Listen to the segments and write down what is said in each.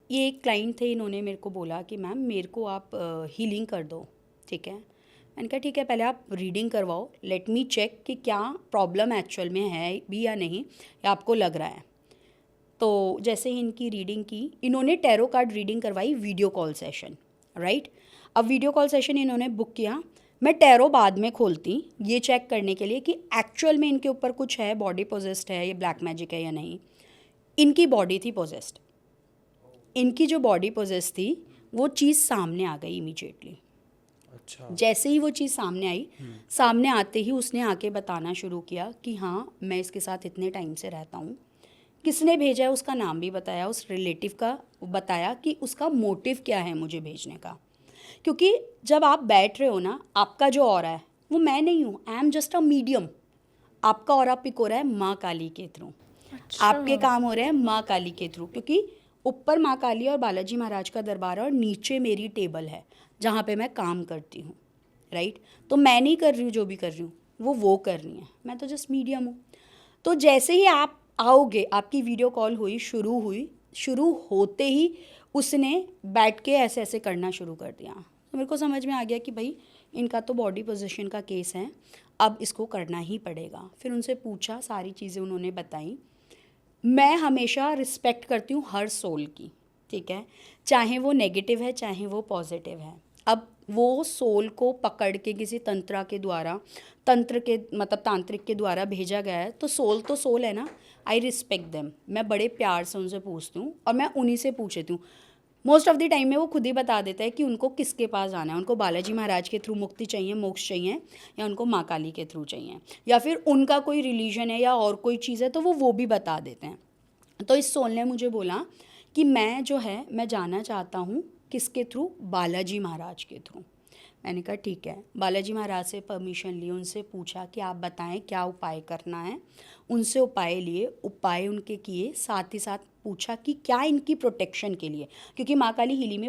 ये एक क्लाइंट थे, इन्होंने मेरे को बोला कि मैम मेरे को आप हीलिंग कर दो, ठीक है। मैंने कहा ठीक है, पहले आप रीडिंग करवाओ, लेट मी चेक कि क्या प्रॉब्लम एक्चुअल में है भी या नहीं, या आपको लग रहा है। तो जैसे ही इनकी रीडिंग की, इन्होंने टैरो कार्ड रीडिंग करवाई वीडियो कॉल सेशन, राइट। अब वीडियो कॉल सेशन इन्होंने बुक किया, मैं टैरो बाद में खोलती ये चेक करने के लिए कि एक्चुअल में इनके ऊपर कुछ है, बॉडी पोजेस्ड है, ये ब्लैक मैजिक है या नहीं। इनकी बॉडी थी पोजेस्ड। इनकी जो बॉडी पोजेस थी वो चीज़ सामने आ गई इमीडिएटली। अच्छा। जैसे ही वो चीज़ सामने आई, सामने आते ही उसने आके बताना शुरू किया कि हाँ मैं इसके साथ इतने टाइम से रहता हूँ। किसने भेजा है उसका नाम भी बताया, उस रिलेटिव का बताया कि उसका मोटिव क्या है मुझे भेजने का। क्योंकि जब आप बैठ रहे हो ना, आपका जो ऑरा है वो मैं नहीं हूँ, I am just a medium. आपका ऑरा पिक हो रहा है माँ काली के थ्रू, अच्छा। आपके काम हो रहे हैं माँ काली के थ्रू, क्योंकि ऊपर माँ काली और बालाजी महाराज का दरबार है और नीचे मेरी टेबल है जहाँ पे मैं काम करती हूँ, राइट। तो मैं नहीं कर रही हूँ, जो भी कर रही हूँ वो कर रही हैं, मैं तो जस्ट मीडियम हूँ। तो जैसे ही आप आओगे, आपकी वीडियो कॉल हुई, शुरू होते ही उसने बैठ के ऐसे ऐसे करना शुरू कर दिया। तो मेरे को समझ में आ गया कि भाई इनका तो बॉडी पोजीशन का केस है, अब इसको करना ही पड़ेगा। फिर उनसे पूछा, सारी चीज़ें उन्होंने बताई। मैं हमेशा रिस्पेक्ट करती हूँ हर सोल की, ठीक है, चाहे वो नेगेटिव है चाहे वो पॉजिटिव है। अब वो सोल को पकड़ के किसी तंत्र के द्वारा, तंत्र के मतलब तांत्रिक के द्वारा भेजा गया है, तो सोल है ना, आई रिस्पेक्ट देम। मैं बड़े प्यार से उनसे पूछती हूँ और मैं उन्हीं से पूछ लेती हूँ। मोस्ट ऑफ द टाइम में वो खुद ही बता देता है कि उनको किसके पास जाना है, उनको बालाजी महाराज के थ्रू मुक्ति चाहिए, मोक्ष चाहिए, या उनको माँ काली के थ्रू चाहिए, या फिर उनका कोई रिलीजन है या और कोई चीज़ है तो वो भी बता देते हैं। तो इस सोल ने मुझे बोला कि मैं जो है मैं जाना चाहता हूँ किसके थ्रू, बालाजी महाराज के थ्रू। मैंने कहा ठीक है, बालाजी महाराज से परमिशन ली, उनसे पूछा कि आप बताएं क्या उपाय करना है। उनसे उपाय लिए, उपाय उनके किए, साथ ही साथ पूछा कि क्या इनकी प्रोटेक्शन के लिए, क्योंकि माँ काली हीलिंग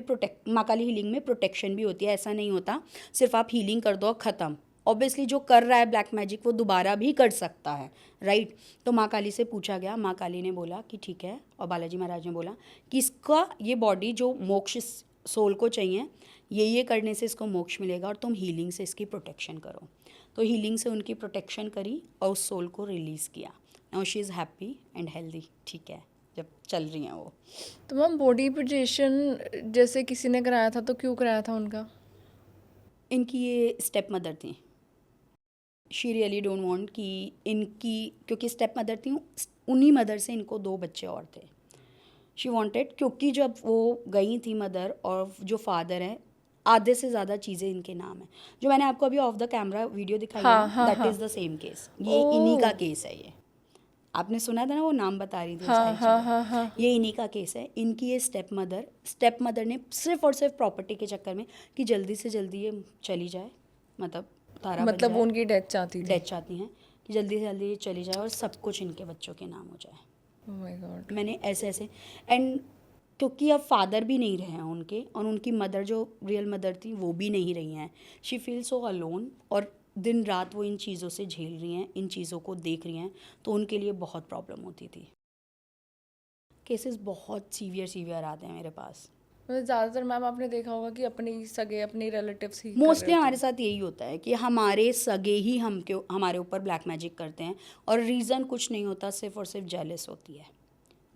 में प्रोटेक्शन भी होती है, ऐसा नहीं होता सिर्फ आप हीलिंग कर दो और ख़त्म। ऑब्वियसली जो कर रहा है ब्लैक मैजिक वो दोबारा भी कर सकता है, राइट। तो माँ काली से पूछा गया, माँ काली ने बोला कि ठीक है, और बालाजी महाराज ने बोला कि इसका ये बॉडी जो मोक्ष सोल को चाहिए, ये करने से इसको मोक्ष मिलेगा और तुम हीलिंग से इसकी प्रोटेक्शन करो। तो हीलिंग से उनकी प्रोटेक्शन करी और उस सोल को रिलीज़ किया। Now she is happy and healthy, ठीक है, जब चल रही हैं वो। तो मैम बॉडी पोजीशन जैसे किसी ने कराया था तो क्यों कराया था उनका? इनकी ये स्टेप मदर थी, शी रियली डोंट वांट कि इनकी, क्योंकि स्टेप मदर थी, उन्हीं मदर से इनको 2 बच्चे और थे। शी वांटेड, क्योंकि जब वो गई थी मदर, और जो फादर है, आधे से ज़्यादा चीज़ें इनके नाम है। जो मैंने आपको अभी ऑफ द कैमरा वीडियो दिखाई है हाँ ना, हाँ दैट हाँ। इज़ द सेम केस, ये इन्हीं का ओ। केस है। ये आपने सुना था ना, वो नाम बता रही थी वो हाँ सारी हाँ चीज़ें, हाँ हाँ। ये इन्हीं का केस है। इनकी ये स्टेप मदर ने सिर्फ और सिर्फ प्रॉपर्टी के चक्कर में कि जल्दी से जल्दी ये चली जाए, मतलब तारा बच मतलब वो जाए, उनकी डेथ चाहती थी। डेथ चाहती हैं कि जल्दी से जल्दी ये चली जाए और सब कुछ इनके बच्चों के नाम हो जाए। Oh my God. मैंने ऐसे ऐसे, एंड क्योंकि अब फादर भी नहीं रहे हैं उनके, और उनकी मदर जो रियल मदर थी वो भी नहीं रही हैं, शी फील सो अलोन, और दिन रात वो इन चीज़ों से झेल रही हैं, इन चीज़ों को देख रही हैं, तो उनके लिए बहुत प्रॉब्लम होती थी। केसेस बहुत सीवियर आते हैं मेरे पास। मतलब ज़्यादातर मैम आपने देखा होगा कि अपने सगे अपने रिलेटिव्स ही कर रहे मोस्टली होते हमारे हैं। साथ यही होता है कि हमारे सगे ही हमारे ऊपर ब्लैक मैजिक करते हैं, और रीज़न कुछ नहीं होता, सिर्फ और सिर्फ जेलस होती है।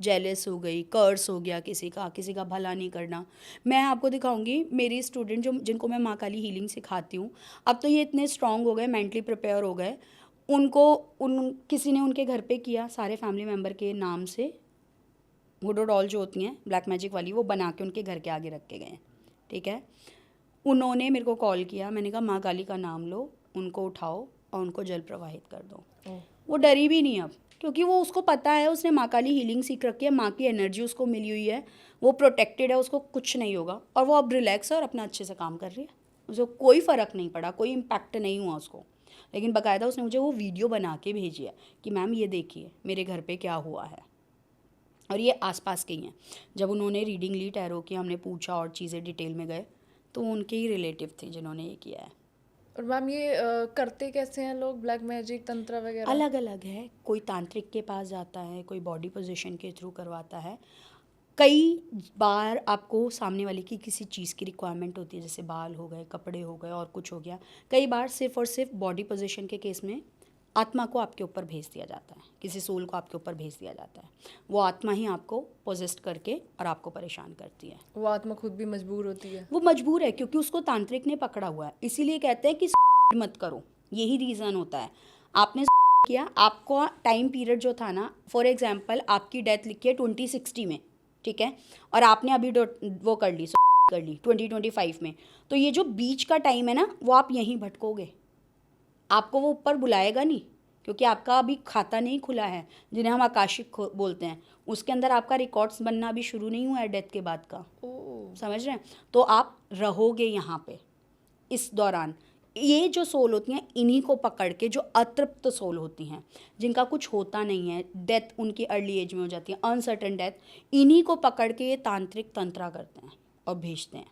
जेलस हो गई, कर्स हो गया किसी का भला नहीं करना। मैं आपको दिखाऊंगी मेरी स्टूडेंट जो जिनको मैं माँ काली हीलिंग सिखाती हूँ, अब तो ये इतने स्ट्रांग हो गए, मेंटली प्रिपेयर हो गए। उनको किसी ने उनके घर पे किया, सारे फैमिली मेम्बर के नाम से वुडो डॉल जो होती हैं ब्लैक मैजिक वाली, वो बना के उनके घर के आगे रख के गए, ठीक है। उन्होंने मेरे को कॉल किया, मैंने कहा माँ काली का नाम लो, उनको उठाओ और उनको जल प्रवाहित कर दो। ओह। वो डरी भी नहीं अब, क्योंकि वो उसको पता है, उसने माँ काली हीलिंग सीख रखी है, माँ की एनर्जी उसको मिली हुई है, वो प्रोटेक्टेड है, उसको कुछ नहीं होगा, और वो अब रिलैक्स है और अपना अच्छे से काम कर रही है। उसको कोई फ़र्क नहीं पड़ा, कोई इम्पैक्ट नहीं हुआ उसको। लेकिन बाकायदा उसने मुझे वो वीडियो बना के भेजी है कि मैम ये देखिए मेरे घर पे क्या हुआ है, और ये आसपास के ही हैं। जब उन्होंने रीडिंग ली टैरो की, हमने पूछा और चीज़ें डिटेल में गए, तो वो उनके ही रिलेटिव थे जिन्होंने ये किया है। और मैम ये करते कैसे हैं लोग ब्लैक मैजिक तंत्र वगैरह? अलग अलग है, कोई तांत्रिक के पास जाता है, कोई बॉडी पोजीशन के थ्रू करवाता है। कई बार आपको सामने वाले की किसी चीज़ की रिक्वायरमेंट होती है, जैसे बाल हो गए, कपड़े हो गए और कुछ हो गया। कई बार सिर्फ और सिर्फ बॉडी पोजीशन के केस में आत्मा को आपके ऊपर भेज दिया जाता है, किसी सोल को आपके ऊपर भेज दिया जाता है। वो आत्मा ही आपको पोजेस्ट करके और आपको परेशान करती है। वो आत्मा खुद भी मजबूर होती है। वो मजबूर है क्योंकि उसको तांत्रिक ने पकड़ा हुआ है, इसीलिए कहते हैं कि मत करो, यही रीज़न होता है। आपने किया, आपका टाइम पीरियड जो था ना, फॉर एग्जांपल आपकी डेथ लिखी है 2060 में, ठीक है, और आपने अभी वो कर ली 2025 में, तो ये जो बीच का टाइम है ना, वो आप यहीं भटकोगे। आपको वो ऊपर बुलाएगा नहीं, क्योंकि आपका अभी खाता नहीं खुला है, जिन्हें हम आकाशिक बोलते हैं। उसके अंदर आपका रिकॉर्ड्स बनना अभी शुरू नहीं हुआ है डेथ के बाद का। समझ रहे हैं? तो आप रहोगे यहाँ पे इस दौरान। ये जो सोल होती हैं, इन्हीं को पकड़ के, जो अतृप्त सोल होती हैं, जिनका कुछ होता नहीं है, डेथ उनकी अर्ली एज में हो जाती है, अनसर्टेन डेथ, इन्हीं को पकड़ के ये तांत्रिक तंत्रा करते हैं और भेजते हैं।